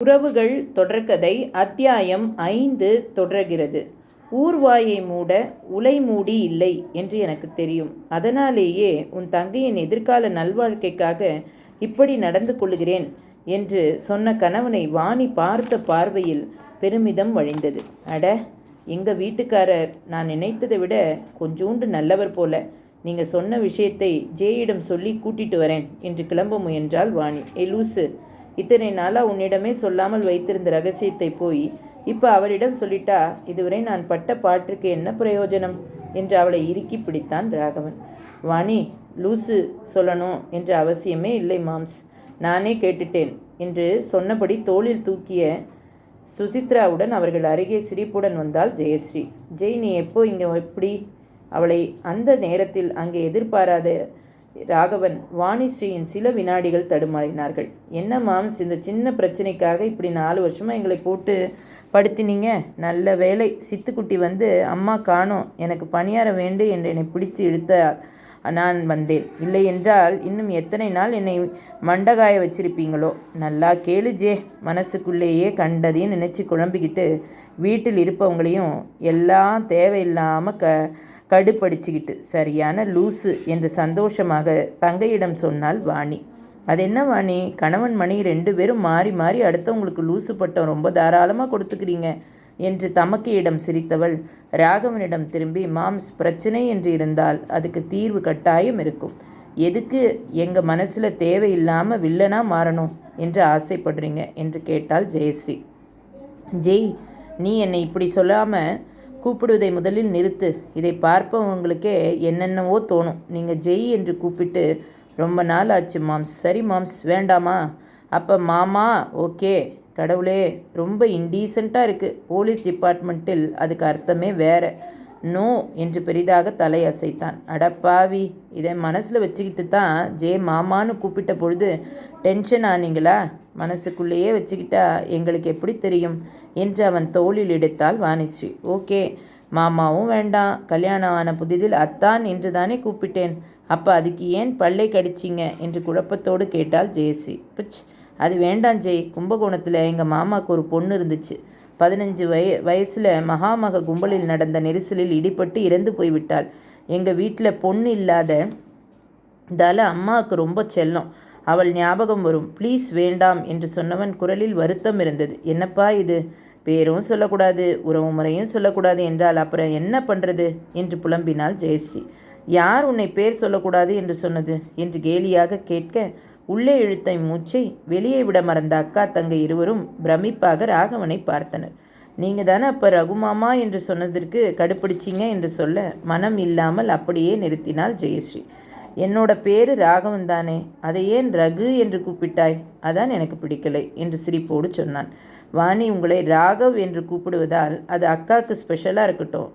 உறவுகள் தொடர்கதை அத்தியாயம் 5 தொடர்கிறது. ஊர்வாயை மூட உலை மூடி இல்லை என்று எனக்கு தெரியும். அதனாலேயே உன் தங்கையின் எதிர்கால நல்வாழ்க்கைக்காக இப்படி நடந்து கொள்கிறேன் என்று சொன்ன கணவனை வாணி பார்த்த பார்வையில் பெருமிதம் வழிந்தது. அட, எங்கள் வீட்டுக்காரர் நான் நினைத்ததை விட கொஞ்சோண்டு நல்லவர் போல. நீங்கள் சொன்ன விஷயத்தை ஜேயிடம் சொல்லி கூட்டிட்டு வரேன் என்று கிளம்ப முயன்றாள் வாணி. லூசு, இத்தனை நாளாக உன்னிடமே சொல்லாமல் வைத்திருந்த ரகசியத்தை போய் இப்போ அவளிடம் சொல்லிட்டா இதுவரை நான் பட்ட பாட்டிற்கு என்ன பிரயோஜனம் என்று அவளை இறுக்கி பிடித்தான் ராகவன். வாணி, லூசு சொல்லணும் என்ற அவசியமே இல்லை மாம்ஸ், நானே கேட்டுட்டேன் என்று சொன்னபடி தோளில் தூக்கிய சுசித்ராவுடன் அவர்கள் அருகே சிரிப்புடன் வந்தாள் ஜெயஸ்ரீ. ஜெய், நீ எப்போ இங்கே எப்படி? அவளை அந்த நேரத்தில் அங்கே எதிர்பாராத ராகவன் வாணிஸ்ரீயின் சில வினாடிகள் தடுமாறினார்கள். என்ன மாம்ஸ், இந்த சின்ன பிரச்சனைக்காக இப்படி 4 வருஷமாக எங்களை போட்டு படுத்தினீங்க. நல்ல வேலை, சித்துக்குட்டி வந்து அம்மா காணோம், எனக்கு பணியார வேண்டு என்று என்னை பிடித்து இழுத்தார். நான் வந்தேன். இல்லை என்றால் இன்னும் எத்தனை நாள் என்னை மண்டகாய வச்சிருப்பீங்களோ. நல்லா கேளு ஜே, மனசுக்குள்ளேயே கண்டதையும் நினச்சி குழம்பிக்கிட்டு வீட்டில் இருப்பவங்களையும் எல்லாம் தேவையில்லாமல் கடுப்படிச்சுக்கிட்டு சரியான லூசு என்று சந்தோஷமாக தங்கையிடம் சொன்னாள் வாணி. அது என்ன வாணி, கணவன் மணி 2 பேரும் மாறி மாறி அடுத்தவங்களுக்கு லூசு பட்டம் ரொம்ப தாராளமாக கொடுத்துக்கிறீங்க என்று தமக்கையிடம் சிரித்தவள் ராகவனிடம் திரும்பி, மாம்ஸ், பிரச்சனை என்று இருந்தால் அதுக்கு தீர்வு கட்டாயம் இருக்கும். எதுக்கு எங்கள் மனசில் தேவையில்லாமல் வில்லனாக மாறணும் என்று ஆசைப்படுறீங்க என்று கேட்டாள் ஜெயஸ்ரீ. ஜெய், நீ என்னை இப்படி சொல்லாமல் கூப்பிடுவதை முதலில் நிறுத்து. இதை பார்ப்பவங்களுக்கே என்னென்னவோ தோணும். நீங்கள் ஜெய் என்று கூப்பிட்டு ரொம்ப நாள் ஆச்சு மாம்ஸ். சரி மாம்ஸ், வேண்டாமா? அப்போ மாமா ஓகே. கடவுளே, ரொம்ப இன்டீசெண்டாக இருக்குது. போலீஸ் டிபார்ட்மெண்ட்டில் அதுக்கு அர்த்தமே வேறு. நோ என்று பெரிதாக தலை அசைத்தான். அடப்பாவி, இதை மனசில் வச்சுக்கிட்டு தான் ஜே மாமான்னு கூப்பிட்ட பொழுது டென்ஷன் ஆனீங்களா? மனசுக்குள்ளேயே வச்சுக்கிட்டா எங்களுக்கு எப்படி தெரியும் என்று அவன் தோளில் எடுத்தாள் வாணிஸ்ரீ. ஓகே, மாமாவும் வேண்டாம், கல்யாணம் ஆன புதிதில் அத்தான் என்று தானே கூப்பிட்டேன். அப்போ அதுக்கு ஏன் பல்லை கடிச்சிங்க என்று குழப்பத்தோடு கேட்டாள் ஜெயஸ்ரீ. பிச், அது வேண்டாம் ஜெய். கும்பகோணத்தில் எங்கள் மாமாவுக்கு ஒரு பொண்ணு இருந்துச்சு. 15 வயசில் மகாமக கும்பலில் நடந்த நெரிசலில் இடிபட்டு இறந்து போய்விட்டாள். எங்கள் வீட்டில் பொண்ணு இல்லாததால் அம்மாவுக்கு ரொம்ப செல்லம். அவள் ஞாபகம் வரும். ப்ளீஸ் வேண்டாம் என்று சொன்னவன் குரலில் வருத்தம் இருந்தது. என்னப்பா இது, பேரும் சொல்லக்கூடாது, உறவு முறையும் சொல்லக்கூடாது என்றால் அப்புறம் என்ன பண்ணுறது என்று புலம்பினாள் ஜெயஸ்ரீ. யார் உன்னை பேர் சொல்லக்கூடாது என்று சொன்னது என்று கேலியாக கேட்க உள்ளே இழுத்த மூச்சை வெளியே விட மறந்த அக்கா தங்கை இருவரும் பிரமிப்பாக ராகவனை பார்த்தனர். நீங்கள் தானே அப்போ ரகுமாமா என்று சொன்னதற்கு கடுப்பிடிச்சிங்க என்று சொல்ல மனம் இல்லாமல் அப்படியே நிறுத்தினாள் ஜெயஸ்ரீ. என்னோட பேரு ராகவன் தானே, அதை ஏன் ரகு என்று கூப்பிட்டாய்? அதான் எனக்கு பிடிக்கலை என்று சிரிப்போடு சொன்னான். வாணி, உங்களை ராகவ் என்று கூப்பிடுவதால் அது அக்காவுக்கு ஸ்பெஷலாக இருக்கட்டும்.